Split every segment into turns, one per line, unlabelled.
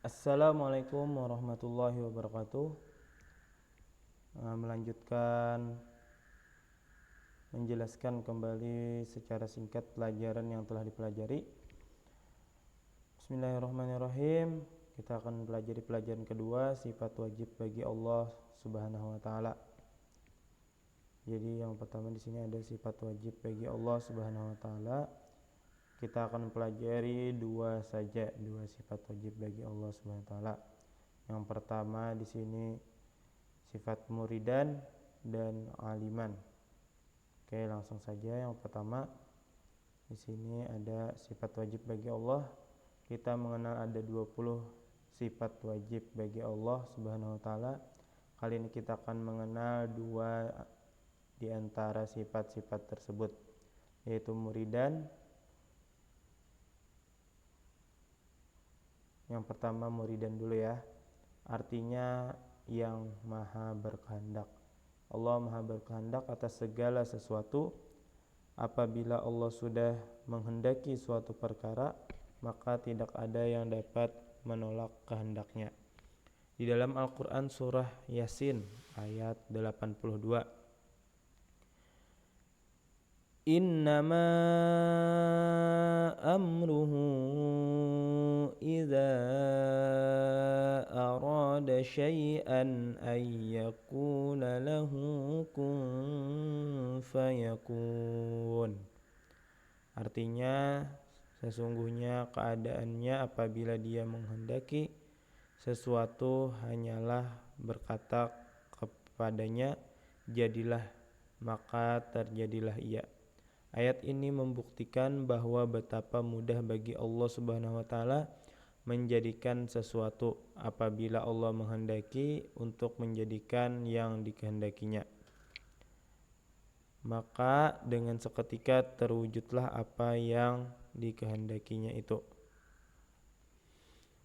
Assalamualaikum warahmatullahi wabarakatuh. Melanjutkan menjelaskan kembali secara singkat pelajaran yang telah dipelajari. Bismillahirrahmanirrahim. Kita akan pelajari pelajaran kedua, sifat wajib bagi Allah Subhanahu wa taala. Jadi yang pertama di sini ada sifat wajib bagi Allah Subhanahu wa taala. Kita akan pelajari dua sifat wajib bagi Allah Subhanahu wa taala. Yang pertama di sini sifat muridan dan aliman. Oke, langsung saja. Yang pertama di sini ada sifat wajib bagi Allah. Kita mengenal ada 20 sifat wajib bagi Allah Subhanahu wa taala. Kali ini kita akan mengenal dua di antara sifat-sifat tersebut, yaitu muridan. Yang pertama muridan dulu ya. Artinya yang maha berkehendak. Allah maha berkehendak atas segala sesuatu. Apabila Allah sudah menghendaki suatu perkara, maka tidak ada yang dapat menolak kehendaknya. Di dalam Al-Quran surah Yasin ayat 82, Innama amruhu idza arada syai'an ayyakuna lahu kun fayakun. Artinya sesungguhnya keadaannya apabila dia menghendaki sesuatu hanyalah berkata kepadanya jadilah, maka terjadilah ia. Ayat ini membuktikan bahwa betapa mudah bagi Allah Subhanahu wa taala menjadikan sesuatu apabila Allah menghendaki untuk menjadikan yang dikehendakinya. Maka dengan seketika terwujudlah apa yang dikehendakinya itu.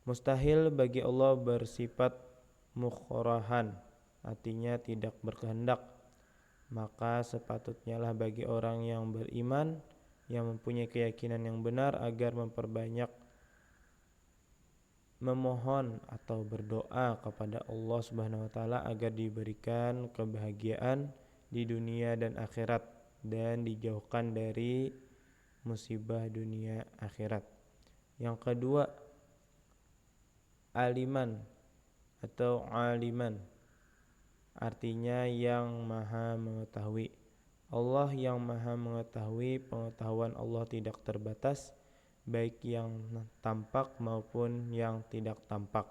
Mustahil bagi Allah bersifat mukhrahan, artinya tidak berkehendak. Maka sepatutnya lah bagi orang yang beriman, yang mempunyai keyakinan yang benar, agar memperbanyak memohon atau berdoa kepada Allah Subhanahu wa taala agar diberikan kebahagiaan di dunia dan akhirat dan dijauhkan dari musibah dunia akhirat. Yang kedua, aliman atau aliman, artinya yang maha mengetahui. Allah yang maha mengetahui, pengetahuan Allah tidak terbatas, baik yang tampak maupun yang tidak tampak.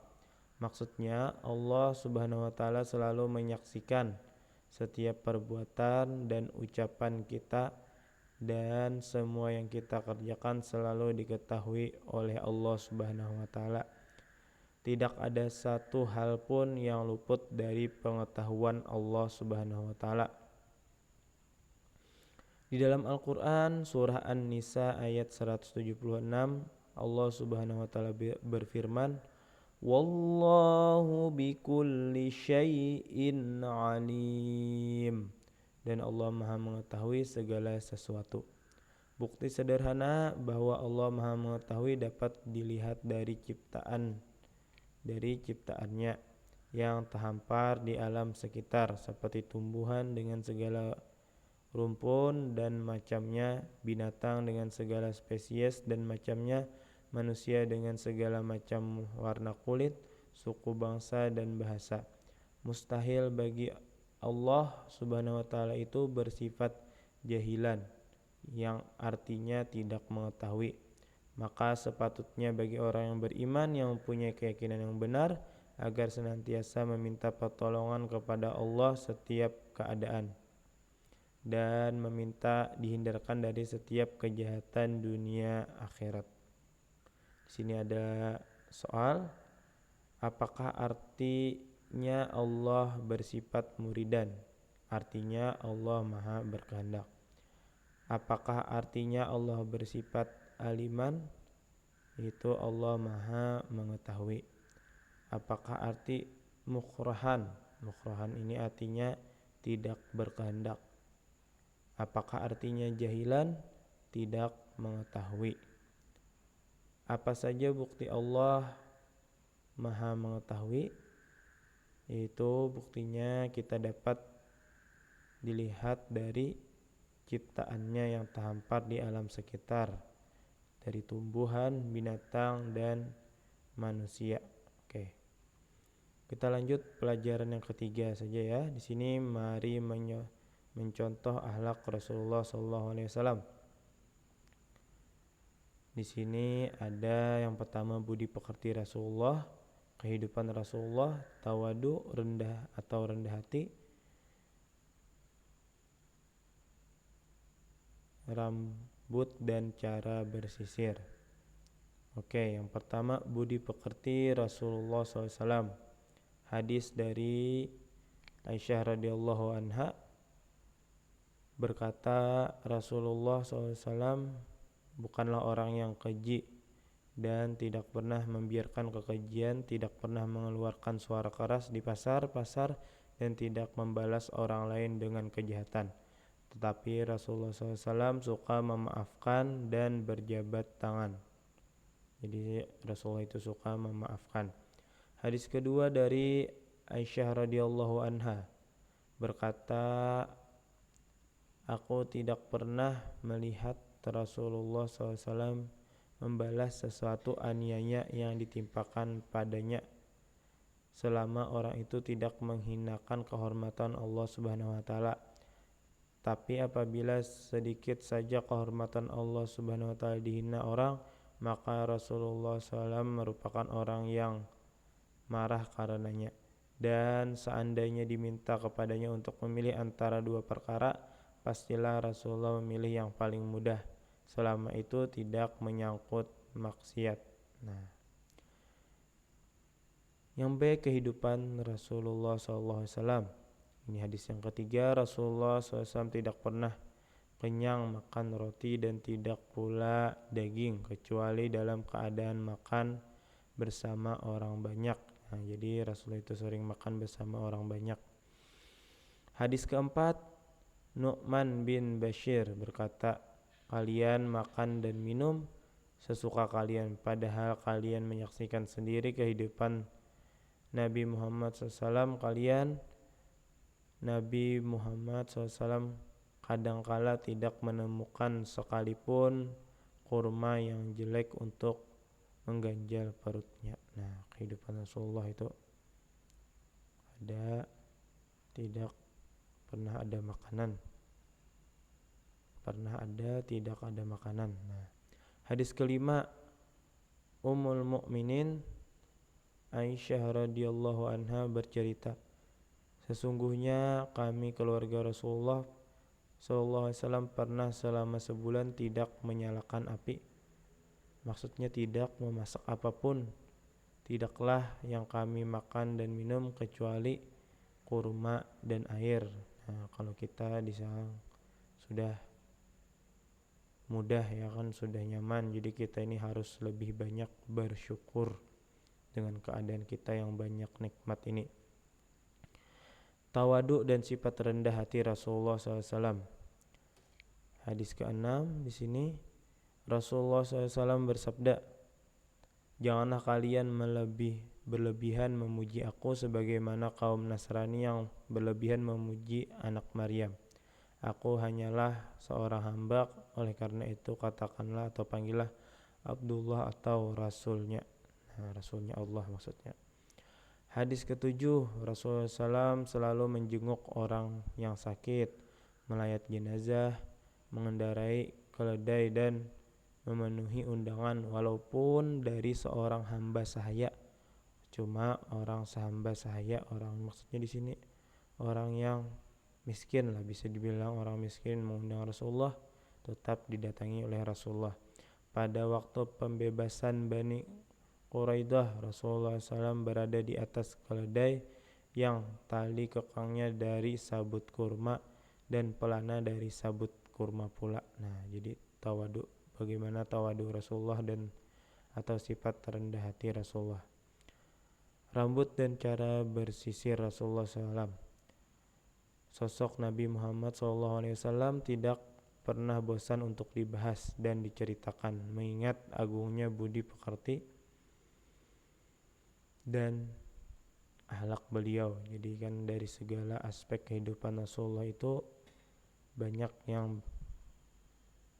Maksudnya Allah Subhanahu wa taala selalu menyaksikan setiap perbuatan dan ucapan kita, dan semua yang kita kerjakan selalu diketahui oleh Allah Subhanahu wa taala. Tidak ada satu hal pun yang luput dari pengetahuan Allah Subhanahu wa taala. Di dalam Al-Qur'an surah An-Nisa ayat 176, Allah Subhanahu wa taala berfirman, "Wallahu bikulli syai'in alim." Dan Allah Maha mengetahui segala sesuatu. Bukti sederhana bahwa Allah Maha mengetahui dapat dilihat dari ciptaannya yang terhampar di alam sekitar, seperti tumbuhan dengan segala rumpun dan macamnya, binatang dengan segala spesies dan macamnya, manusia dengan segala macam warna kulit, suku, bangsa, dan bahasa. Mustahil bagi Allah Subhanahu wa taala itu bersifat jahilan, yang artinya tidak mengetahui. Maka sepatutnya bagi orang yang beriman yang mempunyai keyakinan yang benar agar senantiasa meminta pertolongan kepada Allah setiap keadaan dan meminta dihindarkan dari setiap kejahatan dunia akhirat. Di sini ada soal, apakah artinya Allah bersifat muridan? Artinya Allah Maha berkehendak. Apakah artinya Allah bersifat aliman? Itu Allah Maha mengetahui. Apakah arti mukhrahan? Mukhrahan ini artinya tidak berkehendak. Apakah artinya jahilan? Tidak mengetahui. Apa saja bukti Allah maha mengetahui, yaitu buktinya kita dapat dilihat dari ciptaannya yang terhampar di alam sekitar, dari tumbuhan, binatang, dan manusia. Oke. Kita lanjut pelajaran yang ketiga saja ya. Di sini mari mencontoh akhlak Rasulullah SAW. Di sini ada yang pertama budi pekerti Rasulullah, kehidupan Rasulullah, tawadu, rendah atau rendah hati, rambut dan cara bersisir. Oke, yang pertama budi pekerti Rasulullah SAW. Hadis dari Aisyah radhiyallahu anha berkata, Rasulullah SAW bukanlah orang yang keji dan tidak pernah membiarkan kekejian, tidak pernah mengeluarkan suara keras di pasar-pasar, dan tidak membalas orang lain dengan kejahatan. Tetapi Rasulullah SAW suka memaafkan dan berjabat tangan. Jadi Rasulullah itu suka memaafkan. Hadis kedua dari Aisyah radhiyallahu anha berkata, aku tidak pernah melihat Rasulullah SAW membalas sesuatu aniaya yang ditimpakan padanya selama orang itu tidak menghinakan kehormatan Allah Subhanahu wa taala. Tapi apabila sedikit saja kehormatan Allah Subhanahu wa taala dihina orang, maka Rasulullah SAW merupakan orang yang marah karenanya. Dan seandainya diminta kepadanya untuk memilih antara dua perkara, pastilah Rasulullah memilih yang paling mudah, selama itu tidak menyangkut maksiat. Nah, yang B, kehidupan Rasulullah SAW. Ini hadis yang ketiga. Rasulullah SAW tidak pernah kenyang makan roti dan tidak pula daging, kecuali dalam keadaan makan bersama orang banyak. Nah, jadi Rasulullah itu sering makan bersama orang banyak. Hadis keempat, Nu'man bin Bashir berkata, kalian makan dan minum sesuka kalian, padahal kalian menyaksikan sendiri kehidupan Nabi Muhammad SAW. Nabi Muhammad SAW kadangkala tidak menemukan sekalipun kurma yang jelek untuk mengganjal perutnya. Nah, kehidupan Rasulullah itu tidak pernah ada makanan. Nah, hadis kelima, Ummul Mukminin Aisyah radhiyallahu anha bercerita, sesungguhnya kami keluarga Rasulullah SAW pernah selama sebulan tidak menyalakan api. Maksudnya tidak memasak apapun. Tidaklah yang kami makan dan minum kecuali kurma dan air. Nah, kalau kita di sana sudah mudah ya kan, sudah nyaman. Jadi kita ini harus lebih banyak bersyukur dengan keadaan kita yang banyak nikmat ini. Tawadu dan sifat rendah hati Rasulullah SAW. Hadis ke-6 di sini Rasulullah SAW bersabda, janganlah kalian berlebihan memuji aku sebagaimana kaum Nasrani yang berlebihan memuji anak Maryam. Aku hanyalah seorang hamba, oleh karena itu katakanlah atau panggillah Abdullah atau Rasulnya. Nah, Rasulnya Allah maksudnya. Hadis ke-7, Rasulullah SAW selalu menjenguk orang yang sakit, melayat jenazah, mengendarai keledai dan memenuhi undangan walaupun dari seorang hamba sahaya. Cuma orang hamba sahaya, orang maksudnya di sini orang yang miskin lah, bisa dibilang orang miskin mengundang Rasulullah, tetap didatangi oleh Rasulullah. Pada waktu pembebasan Bani Quraidah, Rasulullah SAW berada di atas keledai yang tali kekangnya dari sabut kurma dan pelana dari sabut kurma pula. Nah, jadi tawadu, bagaimana tawadu Rasulullah dan atau sifat rendah hati Rasulullah. Rambut dan cara bersisir Rasulullah SAW. Sosok Nabi Muhammad SAW tidak pernah bosan untuk dibahas dan diceritakan, mengingat agungnya budi pekerti dan akhlak beliau. Jadi kan dari segala aspek kehidupan Rasulullah itu banyak yang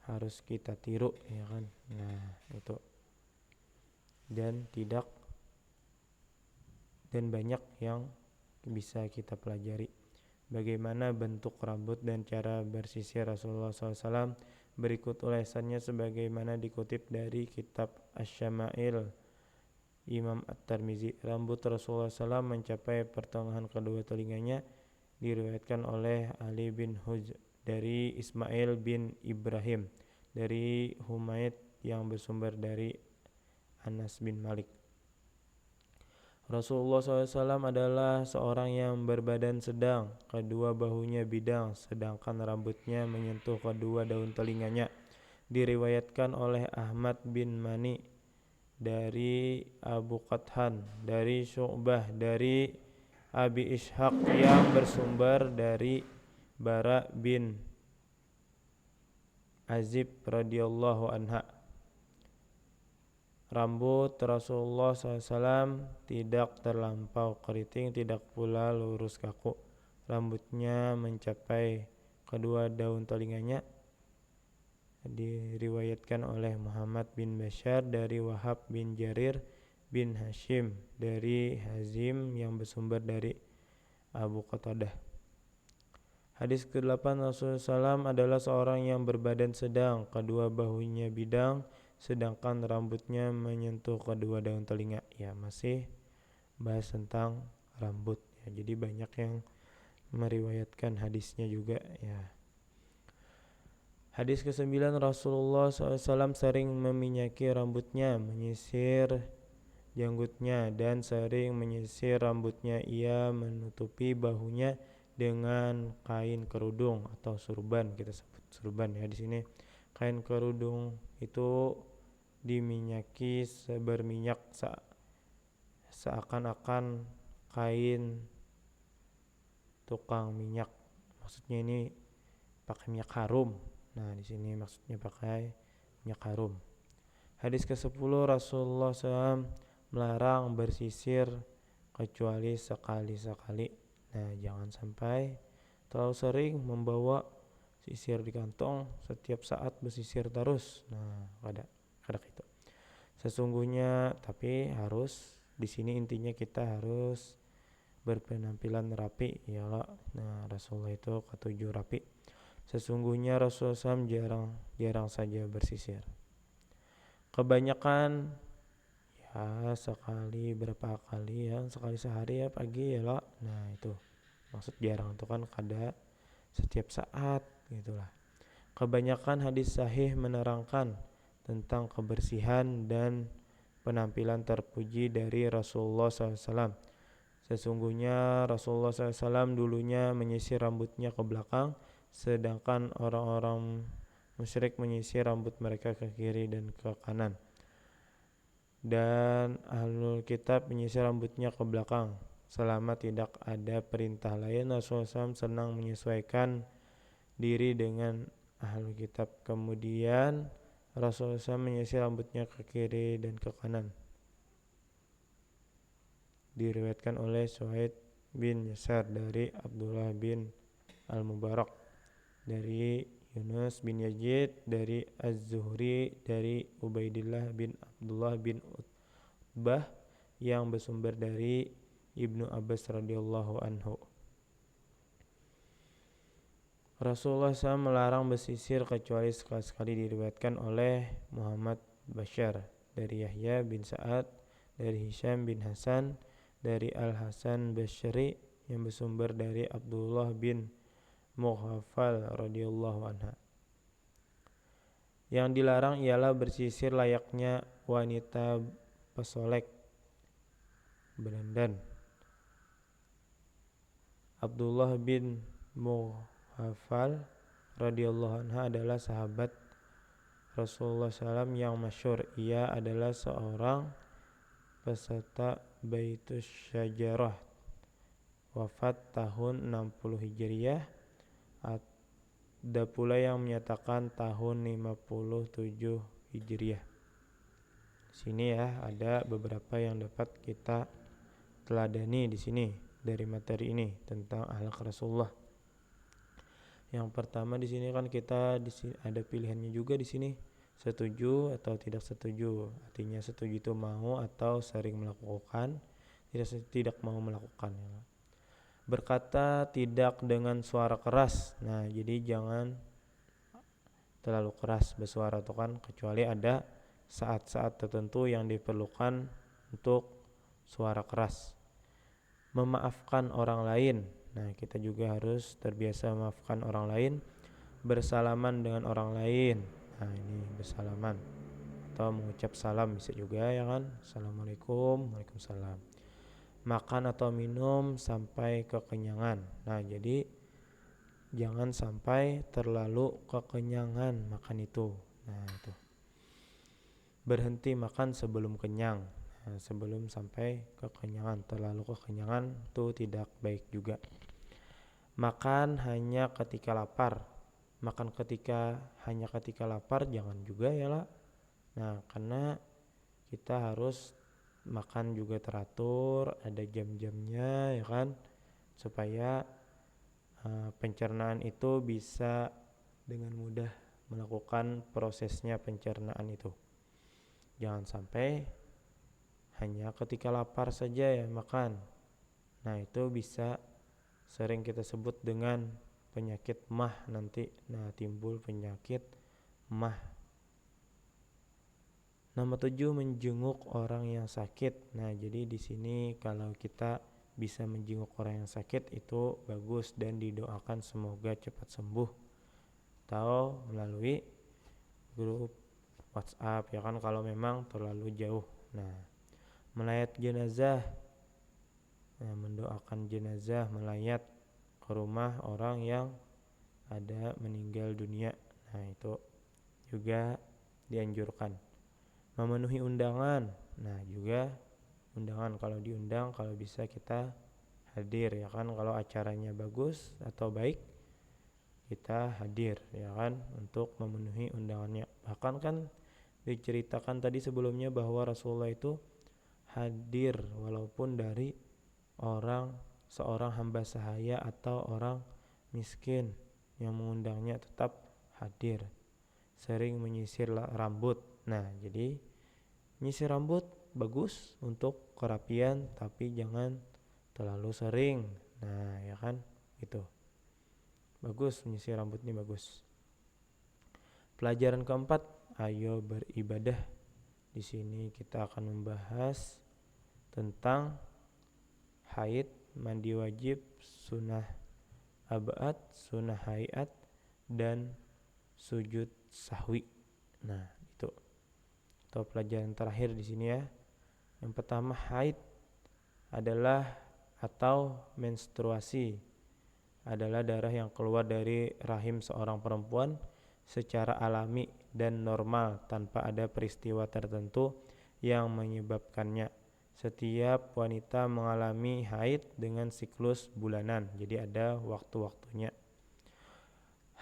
harus kita tiru, ya kan. Nah, itu dan banyak yang bisa kita pelajari. Bagaimana bentuk rambut dan cara bersisir Rasulullah SAW. Berikut ulasannya sebagaimana dikutip dari kitab Asy-Syama'il Imam At-Tirmizi. Rambut Rasulullah SAW mencapai pertengahan kedua telinganya. Diriwayatkan oleh Ali bin Hujr dari Ismail bin Ibrahim dari Humaid yang bersumber dari Anas bin Malik. Rasulullah SAW adalah seorang yang berbadan sedang, kedua bahunya bidang, sedangkan rambutnya menyentuh kedua daun telinganya. Diriwayatkan oleh Ahmad bin Mani dari Abu Qathan, dari Syu'bah, dari Abi Ishaq yang bersumber dari Bara bin Azib radhiyallahu anha. Rambut Rasulullah SAW tidak terlampau keriting, tidak pula lurus kaku. Rambutnya mencapai kedua daun telinganya. Diriwayatkan oleh Muhammad bin Bashar dari Wahab bin Jarir bin Hashim dari Hazim yang bersumber dari Abu Qatadah. Hadis ke-8, Rasulullah SAW adalah seorang yang berbadan sedang, kedua bahunya bidang, sedangkan rambutnya menyentuh kedua daun telinga. Ya, masih bahas tentang rambut ya. Jadi banyak yang meriwayatkan hadisnya juga ya. Hadis ke-9, Rasulullah SAW sering meminyaki rambutnya, menyisir janggutnya, dan sering menyisir rambutnya. Ia menutupi bahunya dengan kain kerudung atau surban, kita sebut surban ya di sini. Kain kerudung itu diminyaki berminyak seakan-akan kain tukang minyak. Maksudnya ini pakai minyak harum. Nah, di sini maksudnya pakai minyak harum. Hadis ke-10, Rasulullah SAW melarang bersisir kecuali sekali-sekali. Nah, jangan sampai terlalu sering membawa sisir di kantong, setiap saat bersisir terus. Nah, kada itu. Sesungguhnya, tapi harus di sini intinya kita harus berpenampilan rapi ya. Nah, Rasulullah itu ketujuh rapi. Sesungguhnya Rasulullah SAW jarang saja bersisir. Kebanyakan ya sekali berapa kali ya, sekali sehari ya pagi ya lah. Nah, itu maksud jarang itu kan kada setiap saat gitulah. Kebanyakan hadis sahih menerangkan tentang kebersihan dan penampilan terpuji dari Rasulullah SAW. Sesungguhnya Rasulullah SAW dulunya menyisir rambutnya ke belakang, sedangkan orang-orang musyrik menyisir rambut mereka ke kiri dan ke kanan. Dan ahlul kitab menyisir rambutnya ke belakang. Selama tidak ada perintah lain, Rasulullah SAW senang menyesuaikan diri dengan ahlul kitab. Kemudian Rasulullah SAW menyisir rambutnya ke kiri dan ke kanan. Diriwayatkan oleh Suhaid bin Yasar dari Abdullah bin Al-Mubarak, dari Yunus bin Yazid, dari Az-Zuhri, dari Ubaidillah bin Abdullah bin Utbah yang bersumber dari Ibnu Abbas radhiyallahu anhu. Rasulullah SAW melarang bersisir kecuali sekali-sekali. Diriwayatkan oleh Muhammad Bashar dari Yahya bin Sa'ad, dari Hisham bin Hasan, dari Al-Hasan Basri yang bersumber dari Abdullah bin Mughafal radhiyallahu anha. Yang dilarang ialah bersisir layaknya wanita pesolek berdandan. Abdullah bin Mughafal radhiyallahu anha adalah sahabat Rasulullah SAW yang masyhur. Ia adalah seorang peserta Baitus Syajarah, wafat tahun 60 Hijriah. Ada pula yang menyatakan tahun 57 Hijriah. Sini ya ada beberapa yang dapat kita teladani di sini dari materi ini tentang akhlak Rasulullah. Yang pertama di sini kan kita di sini ada pilihannya juga di sini, setuju atau tidak setuju. Artinya setuju itu mau atau sering melakukan, tidak mau melakukan. Berkata tidak dengan suara keras. Nah, jadi jangan terlalu keras bersuara tuh kan, kecuali ada saat-saat tertentu yang diperlukan untuk suara keras. Memaafkan orang lain. Nah, kita juga harus terbiasa memaafkan orang lain. Bersalaman dengan orang lain. Nah, ini bersalaman atau mengucap salam bisa juga ya kan. Assalamualaikum, waalaikumsalam. Makan atau minum sampai kekenyangan. Nah, jadi jangan sampai terlalu kekenyangan makan itu. Nah, itu. Berhenti makan sebelum kenyang. Nah, sebelum sampai kekenyangan, terlalu kekenyangan itu tidak baik juga. Makan hanya ketika lapar. Makan hanya ketika lapar jangan juga ya lah. Nah, karena kita harus makan juga teratur, ada jam-jamnya ya kan, supaya pencernaan itu bisa dengan mudah melakukan prosesnya pencernaan itu. Jangan sampai hanya ketika lapar saja ya makan. Nah, itu bisa sering kita sebut dengan penyakit mah nanti. Nah, timbul penyakit mah. Nomor 7, menjenguk orang yang sakit. Nah, jadi di sini kalau kita bisa menjenguk orang yang sakit itu bagus dan didoakan semoga cepat sembuh. Atau melalui grup WhatsApp ya kan kalau memang terlalu jauh. Nah, melayat jenazah. Nah, mendoakan jenazah, melayat ke rumah orang yang ada meninggal dunia. Nah, itu juga dianjurkan. Memenuhi undangan. Nah, juga undangan kalau diundang, kalau bisa kita hadir ya kan, kalau acaranya bagus atau baik kita hadir ya kan untuk memenuhi undangannya. Bahkan kan diceritakan tadi sebelumnya bahwa Rasulullah itu hadir walaupun dari seorang hamba sahaya atau orang miskin yang mengundangnya tetap hadir. Sering menyisir rambut. Nah, jadi menyisir rambut bagus untuk kerapian tapi jangan terlalu sering. Nah, ya kan gitu. Bagus menyisir rambut ini bagus. Pelajaran keempat, ayo beribadah. Di sini kita akan membahas tentang haid, mandi wajib, sunnah abad, sunnah hayat, dan sujud sahwi. Nah, itu atau pelajaran terakhir di sini ya. Yang pertama, haid adalah atau menstruasi adalah darah yang keluar dari rahim seorang perempuan secara alami dan normal tanpa ada peristiwa tertentu yang menyebabkannya. Setiap wanita mengalami haid dengan siklus bulanan, jadi ada waktu-waktunya.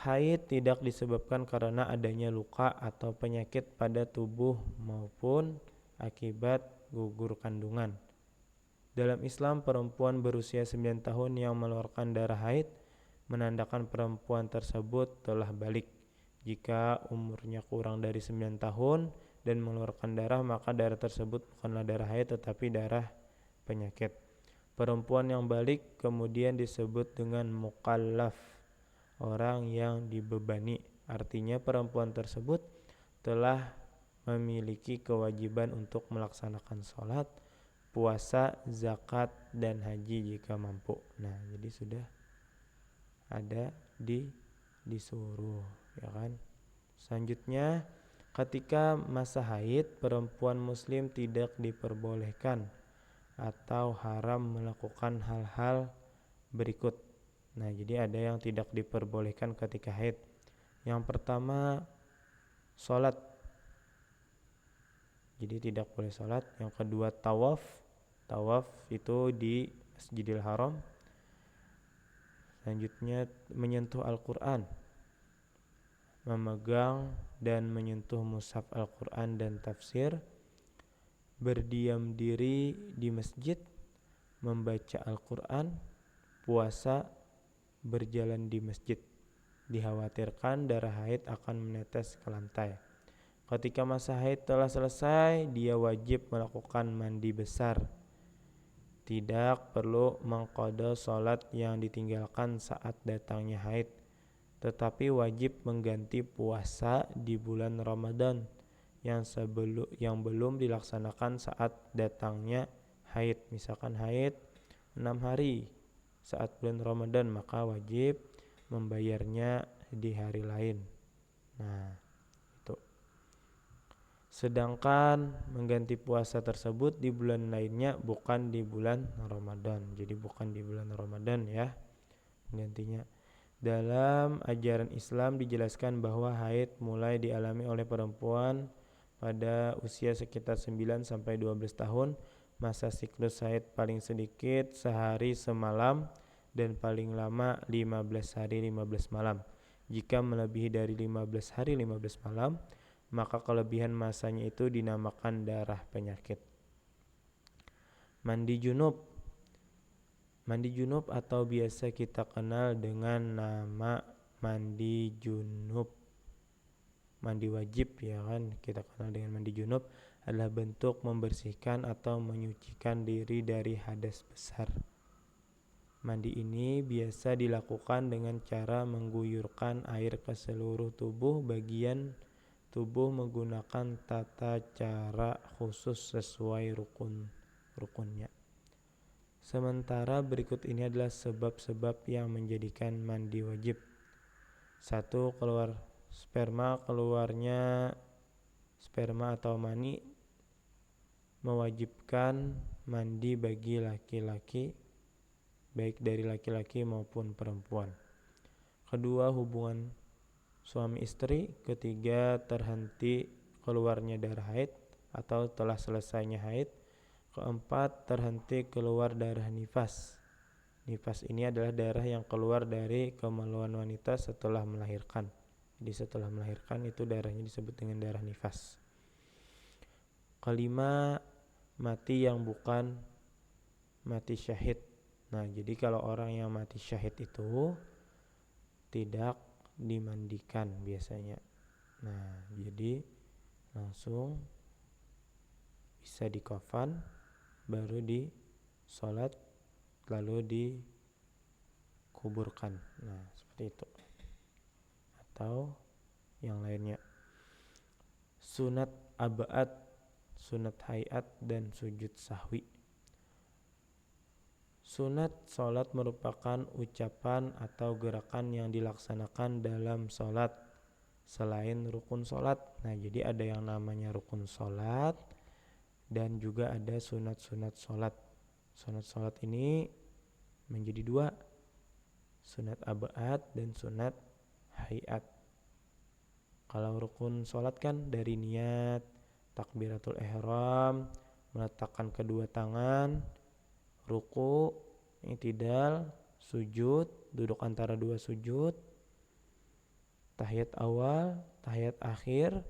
Haid tidak disebabkan karena adanya luka atau penyakit pada tubuh maupun akibat gugur kandungan. Dalam Islam, perempuan berusia 9 tahun yang mengeluarkan darah haid menandakan perempuan tersebut telah balik. Jika umurnya kurang dari 9 tahun dan mengeluarkan darah, maka darah tersebut bukanlah darah haid tetapi darah penyakit. Perempuan yang balik kemudian disebut dengan mukallaf, orang yang dibebani. Artinya perempuan tersebut telah memiliki kewajiban untuk melaksanakan sholat, puasa, zakat, dan haji jika mampu. Nah, jadi sudah ada disuruh ya kan. Selanjutnya, ketika masa haid, perempuan muslim tidak diperbolehkan atau haram melakukan hal-hal berikut. Nah, jadi ada yang tidak diperbolehkan ketika haid. Yang pertama, sholat. Jadi tidak boleh sholat. Yang kedua, tawaf. Tawaf itu di Masjidil Haram. Selanjutnya, menyentuh Al-Quran, memegang dan menyentuh mushaf Al-Quran dan tafsir, berdiam diri di masjid, membaca Al-Quran, puasa, berjalan di masjid. Dikhawatirkan darah haid akan menetes ke lantai. Ketika masa haid telah selesai, dia wajib melakukan mandi besar. Tidak perlu mengqadha salat yang ditinggalkan saat datangnya haid, tetapi wajib mengganti puasa di bulan Ramadan yang belum dilaksanakan saat datangnya haid. Misalkan haid 6 hari saat bulan Ramadan, maka wajib membayarnya di hari lain. Nah, itu. Sedangkan mengganti puasa tersebut di bulan lainnya, bukan di bulan Ramadan. Jadi bukan di bulan Ramadan ya gantinya. Dalam ajaran Islam dijelaskan bahwa haid mulai dialami oleh perempuan pada usia sekitar 9 sampai 12 tahun. Masa siklus haid paling sedikit sehari semalam dan paling lama 15 hari 15 malam. Jika melebihi dari 15 hari 15 malam, maka kelebihan masanya itu dinamakan darah penyakit. Mandi junub. Mandi junub atau biasa kita kenal dengan nama mandi junub, mandi wajib ya kan, kita kenal dengan mandi junub, adalah bentuk membersihkan atau menyucikan diri dari hadas besar. Mandi ini biasa dilakukan dengan cara mengguyurkan air ke seluruh bagian tubuh menggunakan tata cara khusus sesuai rukunnya. Sementara berikut ini adalah sebab-sebab yang menjadikan mandi wajib. 1. Keluar sperma. Keluarnya sperma atau mani mewajibkan mandi bagi laki-laki, baik dari laki-laki maupun perempuan. 2. Hubungan suami istri. 3. Terhenti keluarnya darah haid atau telah selesainya haid. 4. Terhenti keluar darah nifas. Nifas ini adalah darah yang keluar dari kemaluan wanita setelah melahirkan. Jadi setelah melahirkan itu darahnya disebut dengan darah nifas. 5. Mati yang bukan mati syahid. Nah, jadi kalau orang yang mati syahid itu tidak dimandikan biasanya. Nah, jadi langsung bisa dikafan, baru disolat, lalu dikuburkan. Nah, seperti itu. Atau yang lainnya. Sunat abad, sunat hayat, dan sujud sahwi. Sunat solat merupakan ucapan atau gerakan yang dilaksanakan dalam solat selain rukun solat. Nah, jadi ada yang namanya rukun solat dan juga ada sunat-sunat solat. Sunat solat ini menjadi 2, sunat abad dan sunat hayat. Kalau rukun solat kan dari niat, takbiratul ihram, meletakkan kedua tangan, ruku, i'tidal, sujud, duduk antara 2 sujud, tahiyat awal, tahiyat akhir,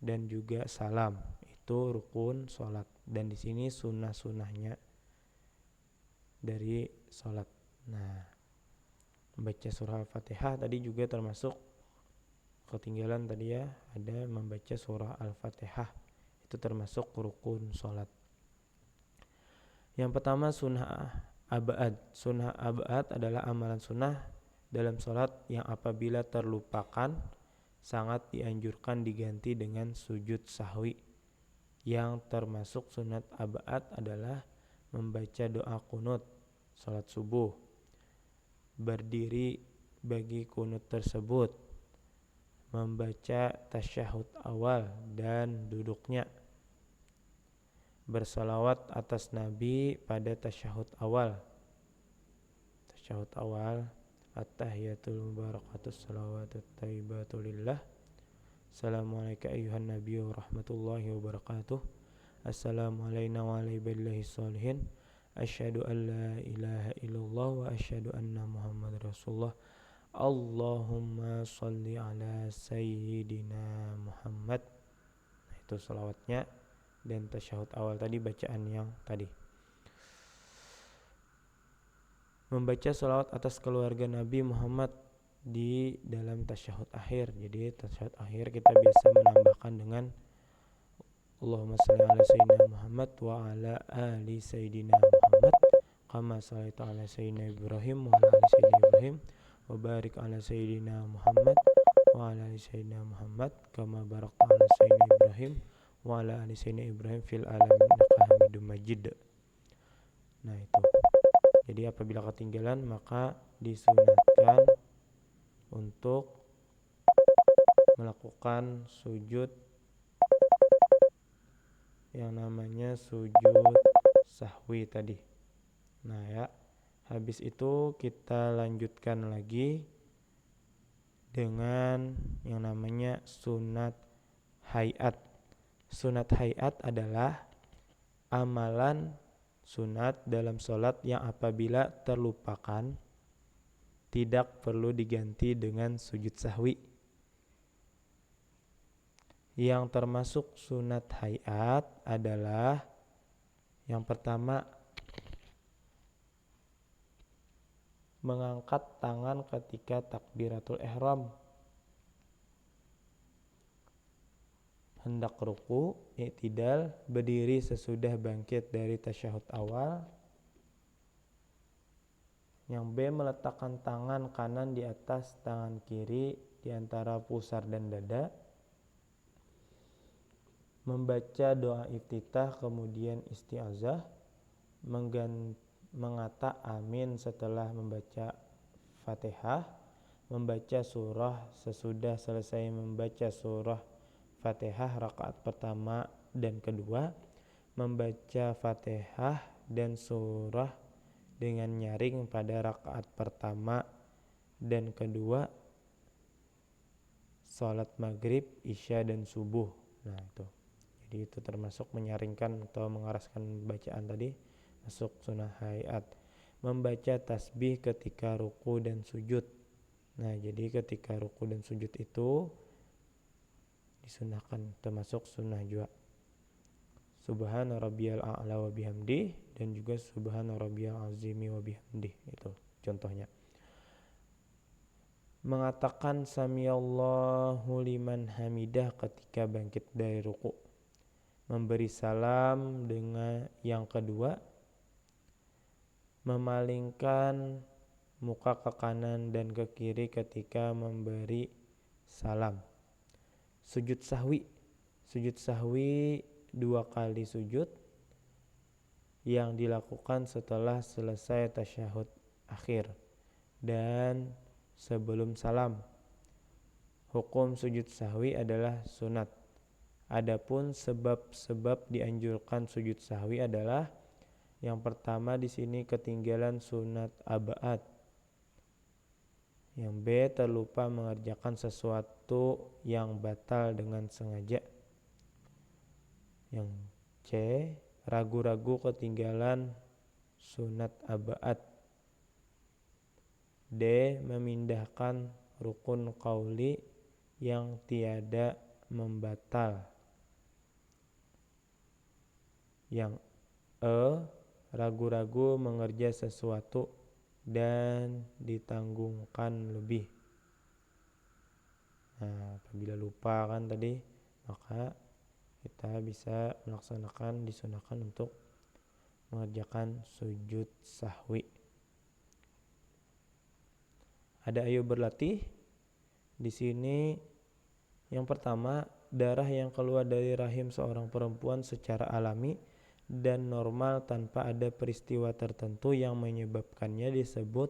dan juga salam. Itu rukun salat. Dan di sini sunnah-sunnahnya dari salat. Nah, membaca surah Al-Fatihah tadi juga termasuk ketinggalan tadi ya, ada membaca surah Al-Fatihah. Itu termasuk rukun salat. Yang pertama sunnah abad. Sunnah abad adalah amalan sunnah dalam salat yang apabila terlupakan sangat dianjurkan diganti dengan sujud sahwi. Yang termasuk sunat abad adalah membaca doa kunut salat subuh, berdiri bagi kunut tersebut, membaca tasyahud awal dan duduknya, bersalawat atas Nabi pada tasyahud awal. Tasyahud awal, at-tahiyatul mubarakatus salawatut thayyibatu lillah. Assalamualaikum ayuhan nabi wa rahmatullahi wa barakatuh. Assalamu alayna wa ala ibadillahis sholihin. Asyhadu an la ilaha illallah wa asyhadu anna Muhammad Rasulullah. Allahumma sholli ala sayyidina Muhammad. Nah, itu salawatnya. Dan tasyahud awal tadi bacaan yang tadi. membaca sholawat atas keluarga Nabi Muhammad di dalam tasyahud akhir. Jadi tasyahud akhir kita biasa menambahkan dengan Allahumma shalli ala sayyidina Muhammad wa ala ali sayyidina Muhammad kama shallaita ala sayyidina Ibrahim wa ala ali sayyidina Ibrahim wa barik ala sayyidina Muhammad wa ala ali sayyidina Muhammad kama barakta ala sayyidina Ibrahim wa ala ali sayyidina Ibrahim fil alamin innaka Hamidum Majid. Nah itu. Jadi apabila ketinggalan maka disunatkan untuk melakukan sujud yang namanya sujud sahwi tadi. Nah ya, habis itu kita lanjutkan lagi dengan yang namanya sunat hayat. Sunat hayat adalah amalan sunat dalam sholat yang apabila terlupakan tidak perlu diganti dengan sujud sahwi. Yang termasuk sunat hayat adalah yang pertama, mengangkat tangan ketika takbiratul ihram. Hendak ruku, i'tidal, berdiri sesudah bangkit dari tasyahud awal. Yang B, meletakkan tangan kanan di atas tangan kiri di antara pusar dan dada. Membaca doa iftitah kemudian isti'azah, mengata amin setelah membaca Fatihah, membaca surah sesudah selesai membaca surah Fatihah rakaat pertama dan kedua, membaca Fatihah dan surah dengan nyaring pada rakaat pertama dan kedua, salat maghrib, isya dan subuh. Nah itu. Jadi itu termasuk menyaringkan atau mengaraskan bacaan tadi, masuk sunnah hayat. Membaca tasbih ketika ruku dan sujud. Nah jadi ketika ruku dan sujud itu disunahkan, termasuk sunnah juga. Subhana rabbiyal a'la wa bihamdih dan juga subhana rabbiyal azimi wa bihamdih. Itu contohnya. Mengatakan samiyallahu liman hamidah ketika bangkit dari ruku. Memberi salam dengan yang kedua, memalingkan muka ke kanan dan ke kiri ketika memberi salam. Sujud sahwi. Sujud sahwi 2 kali sujud yang dilakukan setelah selesai tasyahud akhir dan sebelum salam. Hukum sujud sahwi adalah sunat. Adapun sebab-sebab dianjurkan sujud sahwi adalah yang pertama di sini ketinggalan sunat abaat. Yang B, terlupa mengerjakan sesuatu yang batal dengan sengaja. Yang C, ragu-ragu ketinggalan sunat abaat. D, memindahkan rukun qauli yang tiada membatal. Yang E, ragu-ragu mengerja sesuatu dan ditanggungkan lebih. Nah, apabila lupa kan tadi, maka kita bisa melaksanakan, disunahkan untuk mengerjakan sujud sahwi. Ada ayo berlatih. Di sini yang pertama, darah yang keluar dari rahim seorang perempuan secara alami dan normal tanpa ada peristiwa tertentu yang menyebabkannya disebut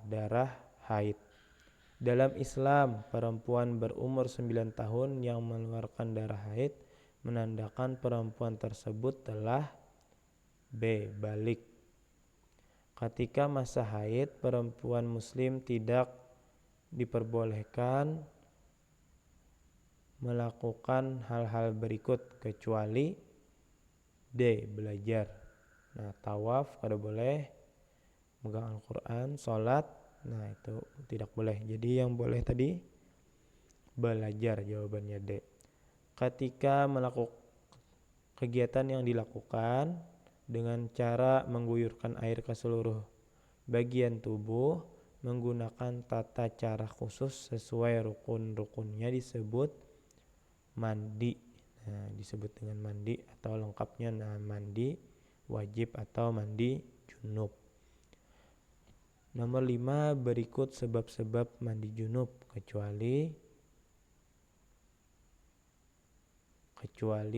darah haid. Dalam Islam, perempuan berumur 9 tahun yang mengeluarkan darah haid menandakan perempuan tersebut telah B, balik. Ketika masa haid, perempuan muslim tidak diperbolehkan melakukan hal-hal berikut kecuali D, belajar. Nah, tawaf kada boleh, megang Al-Quran, sholat, nah itu tidak boleh. Jadi yang boleh tadi belajar, jawabannya D. Ketika melakukan kegiatan yang dilakukan dengan cara mengguyurkan air ke seluruh bagian tubuh menggunakan tata cara khusus sesuai rukun-rukunnya disebut mandi. Nah, disebut dengan mandi atau lengkapnya mandi wajib atau mandi junub. Nomor 5, berikut sebab-sebab mandi junub kecuali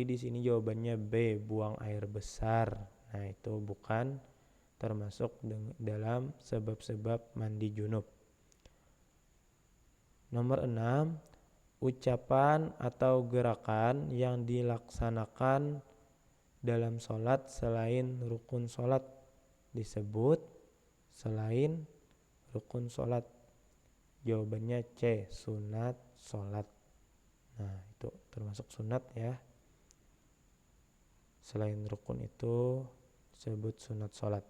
di sini jawabannya B, buang air besar. Nah, itu bukan termasuk dalam sebab-sebab mandi junub. Nomor 6, ucapan atau gerakan yang dilaksanakan dalam sholat selain rukun sholat disebut selain rukun sholat. Jawabannya C, sunat sholat. Nah, itu termasuk sunat ya. Selain rukun itu disebut sunat sholat.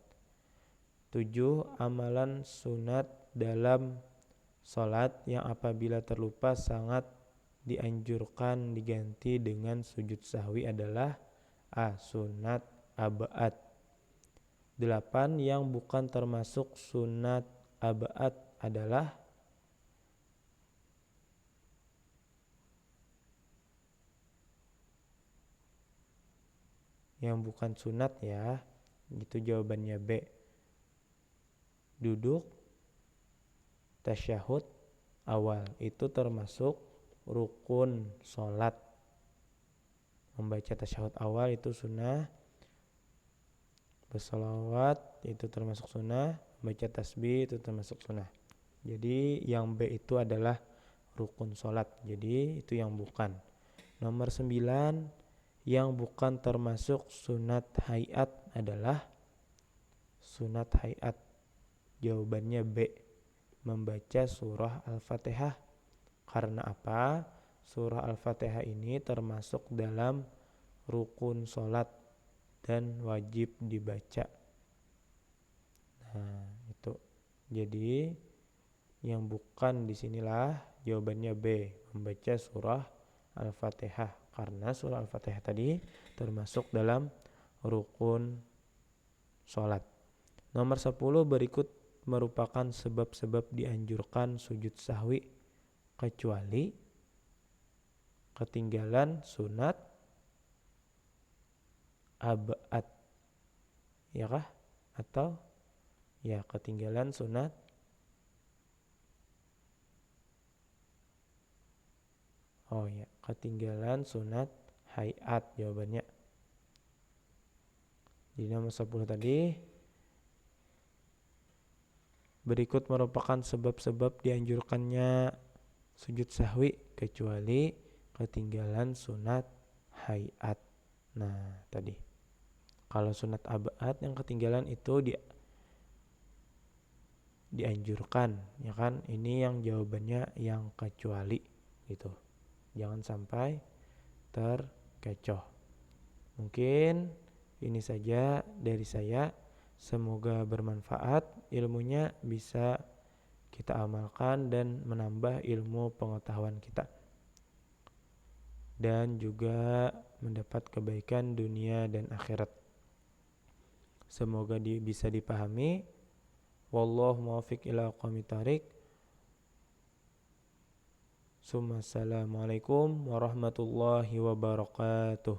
7, amalan sunat dalam sholat yang apabila terlupa sangat dianjurkan diganti dengan sujud sahwi adalah A, sunat abad. 8, yang bukan termasuk sunat abad adalah yang bukan sunat ya. Itu jawabannya B, duduk tasyahud awal. Itu termasuk rukun sholat. Membaca tasyahud awal itu sunnah. Bersolawat itu termasuk sunnah. Baca tasbih itu termasuk sunnah. Jadi yang B itu adalah rukun sholat. Jadi itu yang bukan. Nomor 9, yang bukan termasuk sunat hayat adalah sunat hayat. Jawabannya B, membaca surah Al-Fatihah. Karena apa? Surah Al-Fatihah ini termasuk dalam rukun sholat dan wajib dibaca. Nah, itu. Jadi yang bukan disinilah jawabannya B, membaca surah Al-Fatihah. Karena surah Al-Fatihah tadi termasuk dalam rukun sholat. Nomor 10, berikut merupakan sebab-sebab dianjurkan sujud sahwi kecuali ketinggalan sunat abad. Ya kah? Atau ya ketinggalan sunat ketinggalan sunat hayat jawabannya. Di nomor 10 tadi, berikut merupakan sebab-sebab dianjurkannya sujud sahwi kecuali ketinggalan sunat hayat. Nah, tadi kalau sunat abad yang ketinggalan itu dianjurkan, ya kan? Ini yang jawabannya yang kecuali gitu. Jangan sampai terkecoh. Mungkin ini saja dari saya. Semoga bermanfaat. Ilmunya bisa kita amalkan dan menambah ilmu pengetahuan kita. Dan juga mendapat kebaikan dunia dan akhirat. Semoga bisa dipahami. Wallahu muwaffiq ila aqwamit thariq. Assalamualaikum warahmatullahi wabarakatuh.